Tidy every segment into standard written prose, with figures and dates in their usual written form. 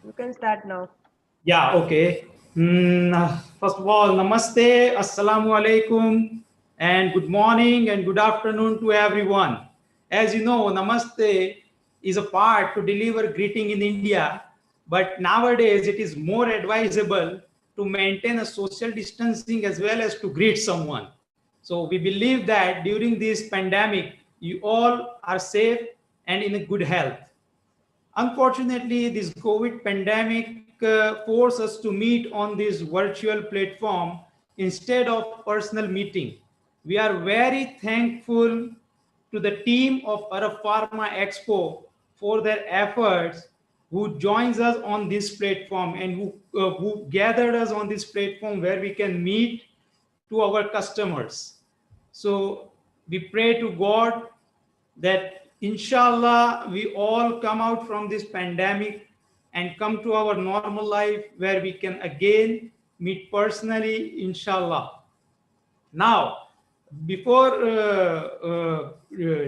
You can start now. Yeah, okay. First of all, namaste, assalamu alaikum, and good morning and good afternoon to everyone. As you know, namaste is a part to deliver greeting in India, but nowadays it is more advisable to maintain a social distancing as well as to greet someone. So we believe that during this pandemic, you all are safe and in a good health. Unfortunately, this COVID pandemic forced us to meet on this virtual platform instead of personal meeting. We are very thankful to the team of our Pharma Expo for their efforts, who joins us on this platform and who gathered us on this platform where we can meet to our customers. So we pray to God that inshallah we all come out from this pandemic and come to our normal life where we can again meet personally, inshallah. Now, before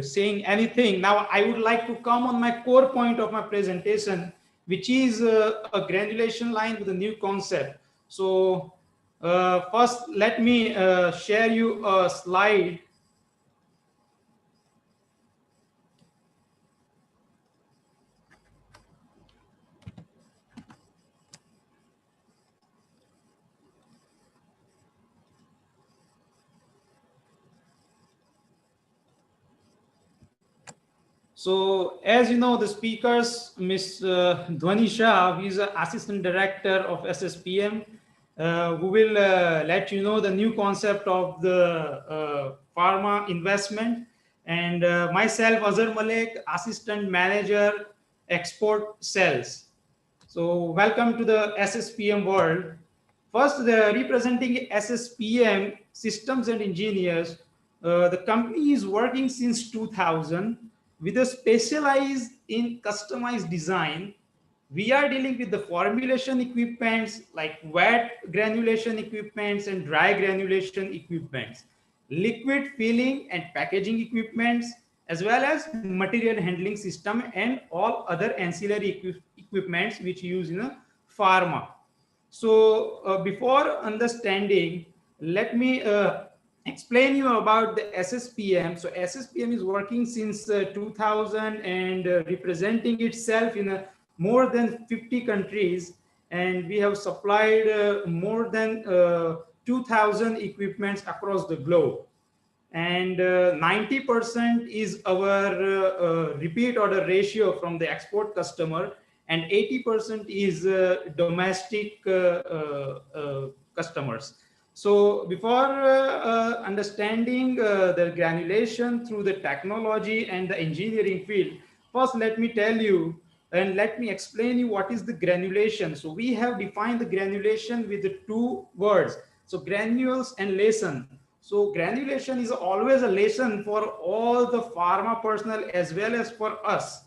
saying anything, now I would like to come on my core point of my presentation, which is a granulation line with a new concept. So first, let me share you a slide. So, as you know, the speakers, Ms. Dhwani Shah, who is an Assistant Director of SSPM, who will let you know the new concept of the pharma investment. And myself, Azhar Malek, Assistant Manager, Export Sales. So, welcome to the SSPM world. First, representing SSPM Systems and Engineers, the company is working since 2000 with a specialized in customized design. We are dealing with the formulation equipments like wet granulation equipments and dry granulation equipments, liquid filling and packaging equipments, as well as material handling system and all other ancillary equipments which use in a pharma. So before understanding, let me explain you about the SSPM. So SSPM is working since 2000 and representing itself in more than 50 countries, and we have supplied more than 2000 equipments across the globe, and 90% is our repeat order ratio from the export customer, and 80% is domestic customers. So before understanding the granulation through the technology and the engineering field, first let me tell you and let me explain you what is the granulation. So we have defined the granulation with the two words, so granules and lesson. So granulation is always a lesson for all the pharma personnel as well as for us,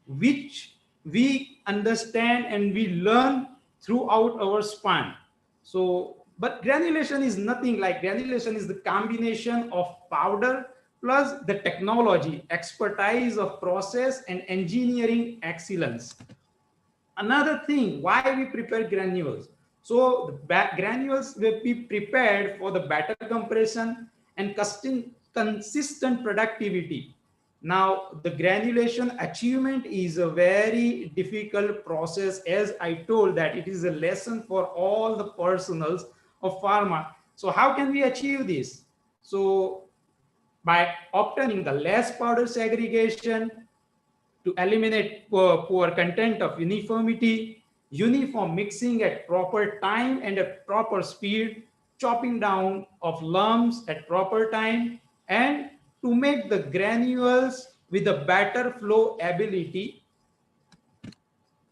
which we understand and we learn throughout our span. So, but granulation is nothing like granulation is the combination of powder plus the technology, expertise of process and engineering excellence. Another thing, why we prepare granules. So the granules will be prepared for the better compression and consistent productivity. Now, the granulation achievement is a very difficult process. As I told that it is a lesson for all the personals of pharma. So how can we achieve this? So by obtaining the less powder segregation, to eliminate poor content of uniformity, uniform mixing at proper time and at proper speed, chopping down of lumps at proper time, and to make the granules with a better flow ability.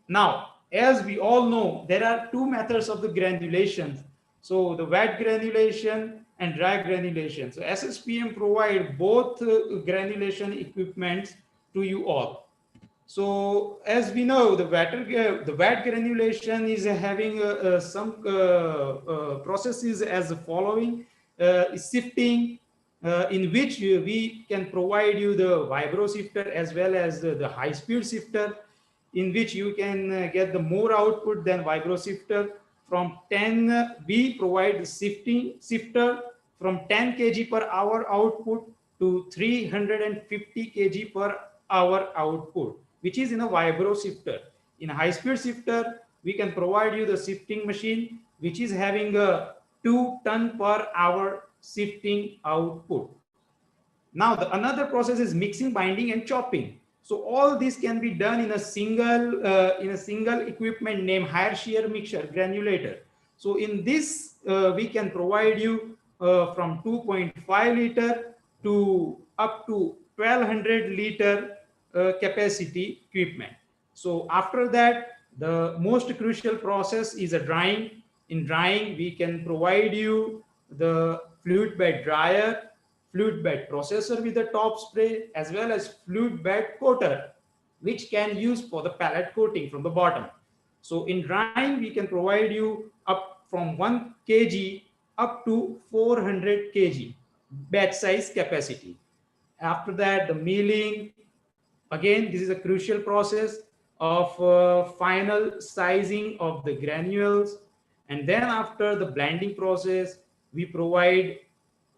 Now, as we all know, there are two methods of the granulation. So the wet granulation and dry granulation. So SSPM provide both granulation equipments to you all. So as we know, the wet granulation is having some processes as the following: sifting, in which we can provide you the vibro sifter as well as the high speed sifter. in which you can get the more output than vibro sifter. From 10, we provide the sifter from 10 kg per hour output to 350 kg per hour output, which is in a vibro sifter. In a high speed sifter, we can provide you the sifting machine, which is having a 2 ton per hour sifting output. Now, the another process is mixing, binding, and chopping. So all this can be done in a single equipment named higher shear mixture granulator. So in this, we can provide you from 2.5 liter to up to 1200 liter capacity equipment. So after that, the most crucial process is a drying. In drying, we can provide you the fluid bed dryer, fluid bed processor with a top spray, as well as fluid bed coater, which can use for the pallet coating from the bottom. So in drying, we can provide you up from 1 kg up to 400 kg batch size capacity. After that, the milling, again, this is a crucial process of final sizing of the granules. And then after the blending process, we provide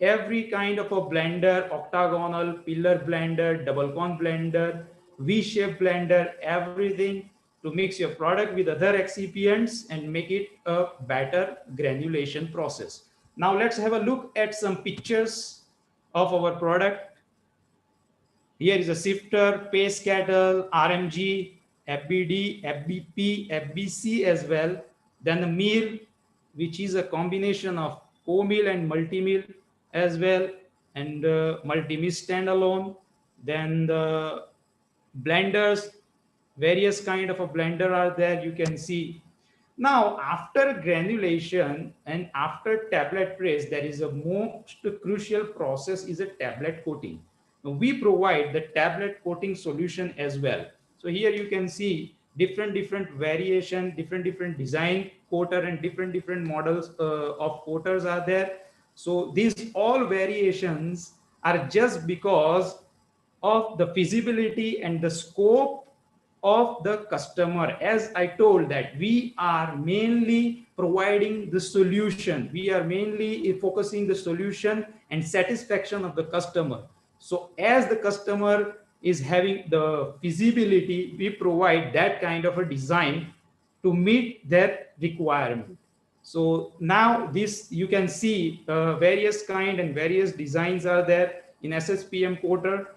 every kind of a blender: octagonal, pillar blender, double cone blender, V-shaped blender, everything to mix your product with other excipients and make it a better granulation process. Now let's have a look at some pictures of our product. Here is a sifter, paste cattle, RMG, FBD, FBP, FBC as well. Then the mill, which is a combination of co-mill and multi-mill as well, and multi-mill standalone. Then the blenders, various kind of a blender are there, you can see. Now, after granulation and after tablet press, there is a most crucial process is a tablet coating. Now, we provide the tablet coating solution as well. So here you can see different variation, different design coater, and different models of coaters are there. So these all variations are just because of the feasibility and the scope of the customer. As I told, that we are mainly providing the solution, we are mainly focusing the solution and satisfaction of the customer. So as the customer is having the feasibility, we provide that kind of a design to meet their requirement. So now this, you can see various kind and various designs are there in SSPM coater.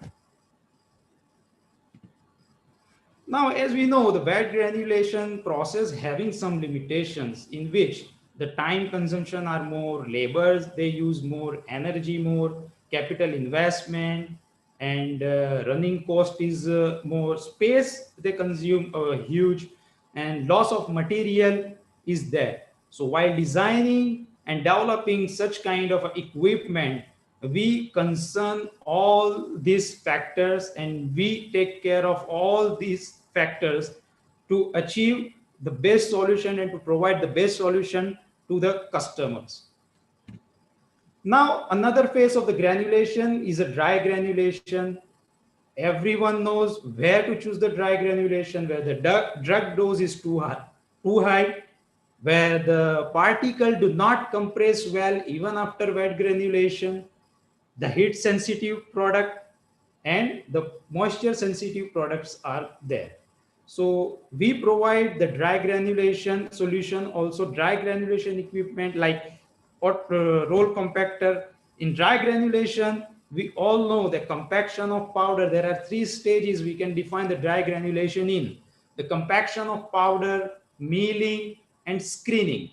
Now, as we know, the wet granulation process having some limitations in which the time consumption are more, labors, they use more, energy more, capital investment, and running cost is more, space they consume huge, and loss of material is there. So while designing and developing such kind of equipment, we concern all these factors and we take care of all these factors to achieve the best solution and to provide the best solution to the customers. Now, another phase of the granulation is a dry granulation. Everyone knows where to choose the dry granulation, where the drug dose is too high, where the particle do not compress well even after wet granulation, the heat sensitive product and the moisture sensitive products are there. So we provide the dry granulation solution, also dry granulation equipment like roll compactor. In dry granulation, we all know the compaction of powder. There are 3 stages we can define the dry granulation in: the compaction of powder, milling, and screening.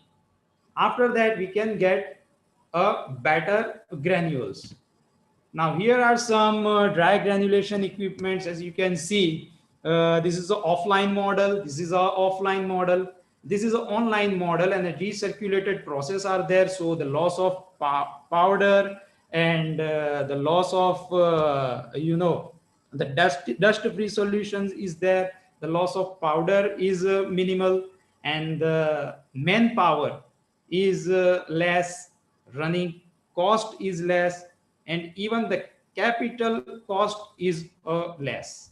After that, we can get a better granules. Now here are some dry granulation equipments. As you can see, this is an offline model, this is an offline model, this is an online model, and a recirculated process are there. So the loss of powder and the loss of the dust free solutions is there. The loss of powder is minimal, and the manpower is less, running cost is less, and even the capital cost is less.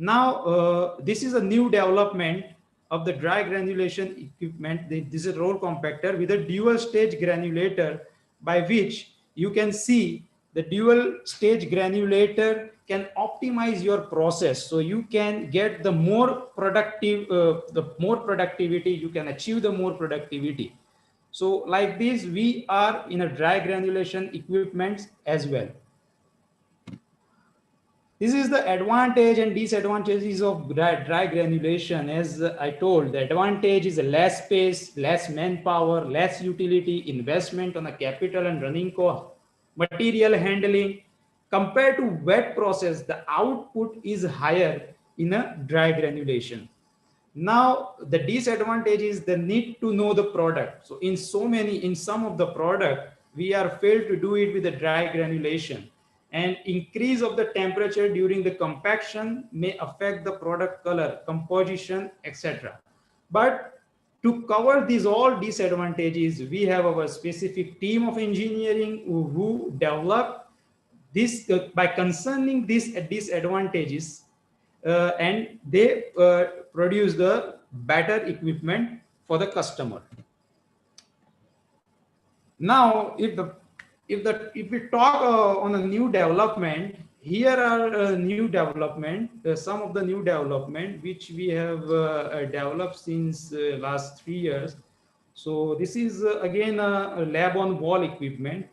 Now, this is a new development of the dry granulation equipment. This is a roll compactor with a dual stage granulator, by which you can see the dual stage granulator can optimize your process. So you can get the more productivity, you can achieve the more productivity. So like this, we are in a dry granulation equipment as well. This is the advantage and disadvantages of dry granulation. As I told, the advantage is less space, less manpower, less utility, investment on a capital and running cost, material handling. Compared to wet process, the output is higher in a dry granulation. Now the disadvantage is the need to know the product. So in some of the product, we are failed to do it with the dry granulation, and increase of the temperature during the compaction may affect the product color, composition, etc. But to cover these all disadvantages, we have our specific team of engineering who develop this by concerning these disadvantages, and they produce the better equipment for the customer. Now, if we talk on a new development, here are new development, some of the new development which we have developed since last 3 years. So this is again a lab on wall equipment,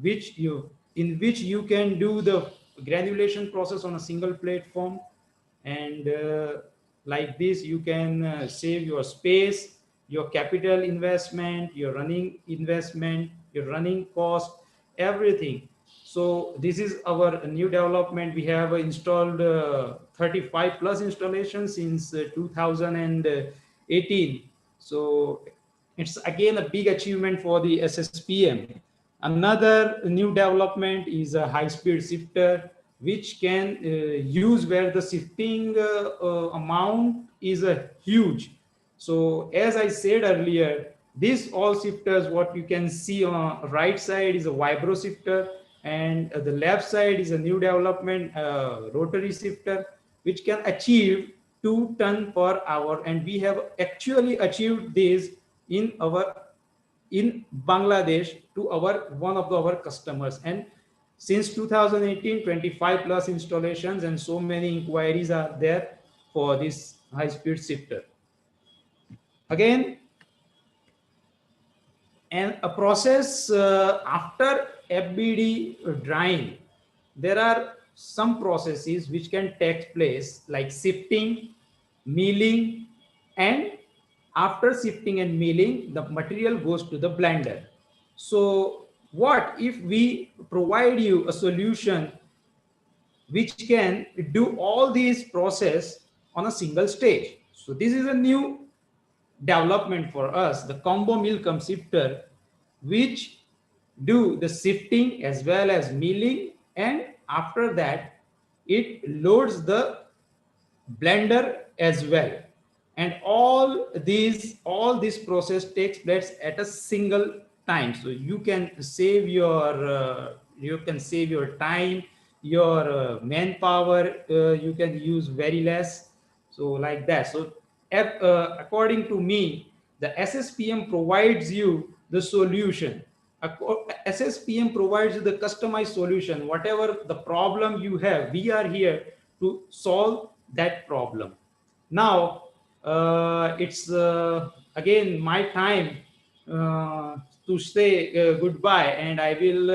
which you can do the granulation process on a single platform, and like this you can save your space, your capital investment, your running investment, your running cost, everything. So this is our new development. We have installed 35 plus installations since 2018. So it's again a big achievement for the SSPM. Another new development is a high-speed shifter, which can use where the shifting amount is huge. So as I said earlier, this all shifters, what you can see on right side is a vibro shifter, and the left side is a new development, rotary shifter, which can achieve 2 ton per hour. And we have actually achieved this in Bangladesh to one of our customers. And since 2018, 25 plus installations and so many inquiries are there for this high-speed shifter. Again, and a process after FBD drying, there are some processes which can take place like sifting, milling, and after sifting and milling, the material goes to the blender. So what if we provide you a solution which can do all these process on a single stage? So this is a new development for us, the combo mill cum sifter, which do the sifting as well as milling, and after that it loads the blender as well. And all this process takes place at a single time. So you can save your time, your manpower, you can use very less. So like that. So according to me, the SSPM provides you the solution. SSPM provides you the customized solution. Whatever the problem you have, we are here to solve that problem. Now, it's again my time to say goodbye, and I will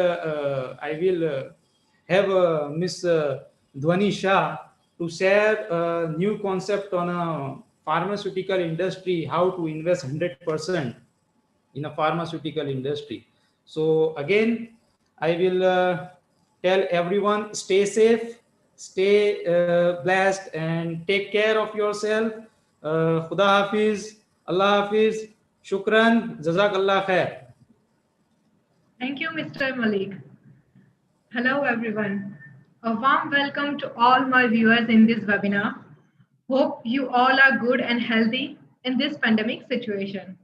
have Miss Dhwani Shah to share a new concept on a pharmaceutical industry, how to invest 100% in a pharmaceutical industry. So again, I will tell everyone, stay safe, stay blessed, and take care of yourself. Khuda Hafiz, Allah Hafiz, Shukran, Jazakallah Khair. Thank you, Mr. Malik. Hello, everyone. A warm welcome to all my viewers in this webinar. Hope you all are good and healthy in this pandemic situation.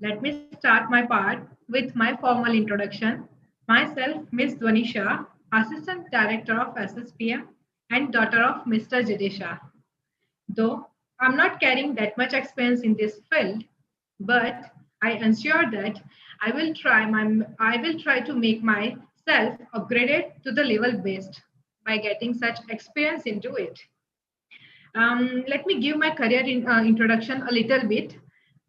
Let me start my part with my formal introduction. Myself, Ms. Dhwani Shah, Assistant Director of SSPM, and daughter of Mr. Shah. Though I'm not carrying that much experience in this field, but I ensure that I will try to make myself upgraded to the level based by getting such experience into it. Let me give my introduction a little bit.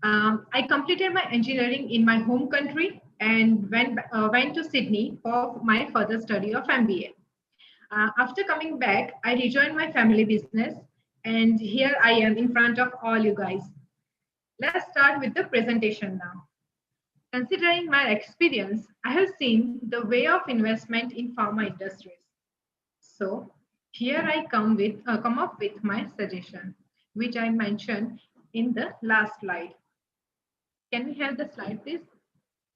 I completed my engineering in my home country and went to Sydney for my further study of MBA. After coming back, I rejoined my family business, and here I am in front of all you guys. Let's start with the presentation now. Considering my experience, I have seen the way of investment in pharma industries. So here I come up with my suggestion, which I mentioned in the last slide. Can we have the slide, please?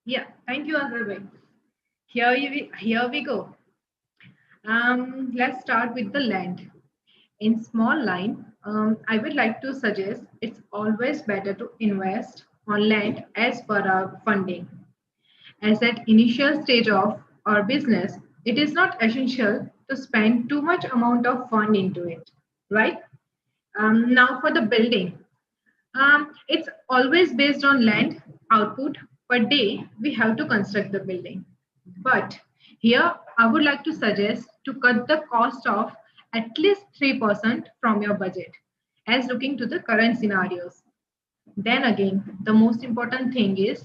Yeah, thank you, Azhar. Here we go. Let's start with the land. In small line, I would like to suggest it's always better to invest on land as per our funding. As at initial stage of our business, it is not essential to spend too much amount of fund into it, right? Now for the building, it's always based on land output per day. We have to construct the building, but here I would like to suggest to cut the cost of at least 3% from your budget, as looking to the current scenarios. Then again, the most important thing is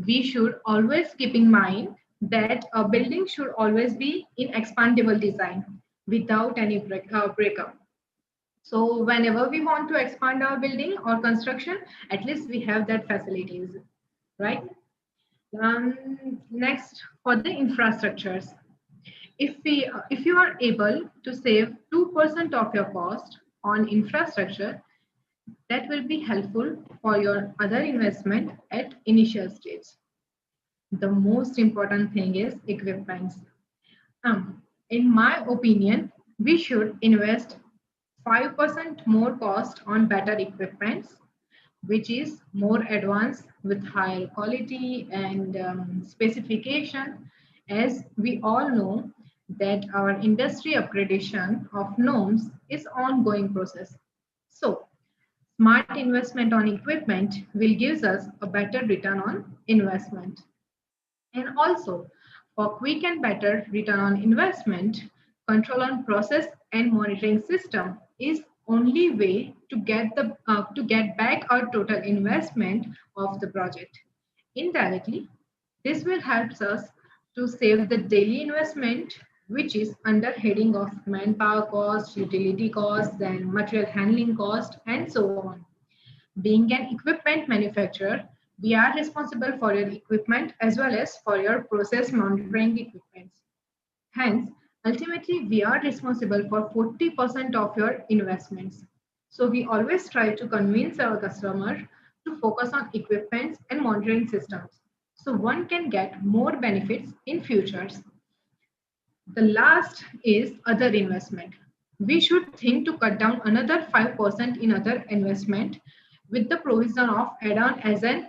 we should always keep in mind that a building should always be in expandable design without any breakup. So whenever we want to expand our building or construction, at least we have that facilities, right? Next, for the infrastructures, if you are able to save 2% of your cost on infrastructure, that will be helpful for your other investment at initial stage. The most important thing is equipments. In my opinion, we should invest 5% more cost on better equipments, which is more advanced with higher quality and specification, as we all know that our industry upgradation of norms is ongoing process. So smart investment on equipment will give us a better return on investment. And also, for quick and better return on investment, control on process and monitoring system is only way to get back our total investment of the project. Indirectly, this will help us to save the daily investment, which is under heading of manpower cost, utility costs, then material handling cost, and so on. Being an equipment manufacturer, we are responsible for your equipment as well as for your process monitoring equipment. Hence, ultimately, we are responsible for 40% of your investments. So we always try to convince our customer to focus on equipments and monitoring systems. So one can get more benefits in futures. The last is other investment. We should think to cut down another 5% in other investment with the provision of add-on as an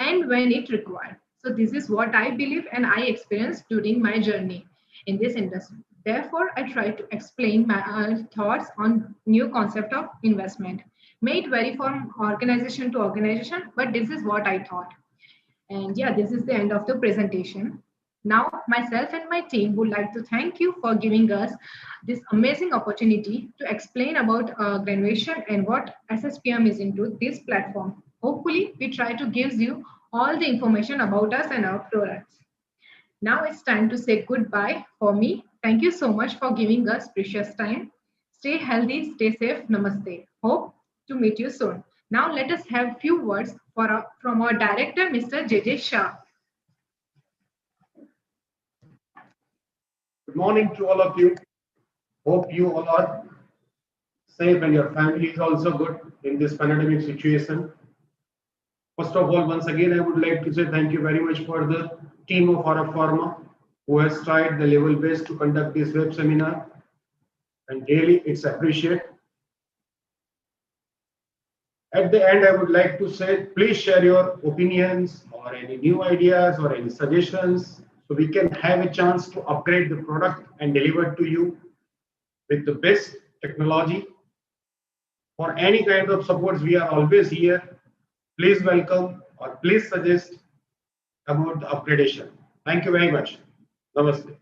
and when it required. So this is what I believe and I experienced during my journey in this industry. Therefore, I try to explain my thoughts on new concept of investment. May it vary from organization to organization, but this is what I thought. And yeah, this is the end of the presentation. Now, myself and my team would like to thank you for giving us this amazing opportunity to explain about granulation and what SSPM is into this platform. Hopefully, we try to give you all the information about us and our products. Now it's time to say goodbye for me. Thank you so much for giving us precious time. Stay healthy, stay safe. Namaste. Hope to meet you soon. Now let us have few words from our director, Mr. JJ Shah. Good morning to all of you. Hope you all are safe and your family is also good in this pandemic situation. First of all, once again, I would like to say thank you very much for the team of Pharma who has tried the level best to conduct this web seminar, and daily it's appreciated. At the end, I would like to say, please share your opinions or any new ideas or any suggestions so we can have a chance to upgrade the product and deliver it to you. with the best technology. For any kind of supports, we are always here. Please welcome or please suggest about the upgradation. Thank you very much. Namaste.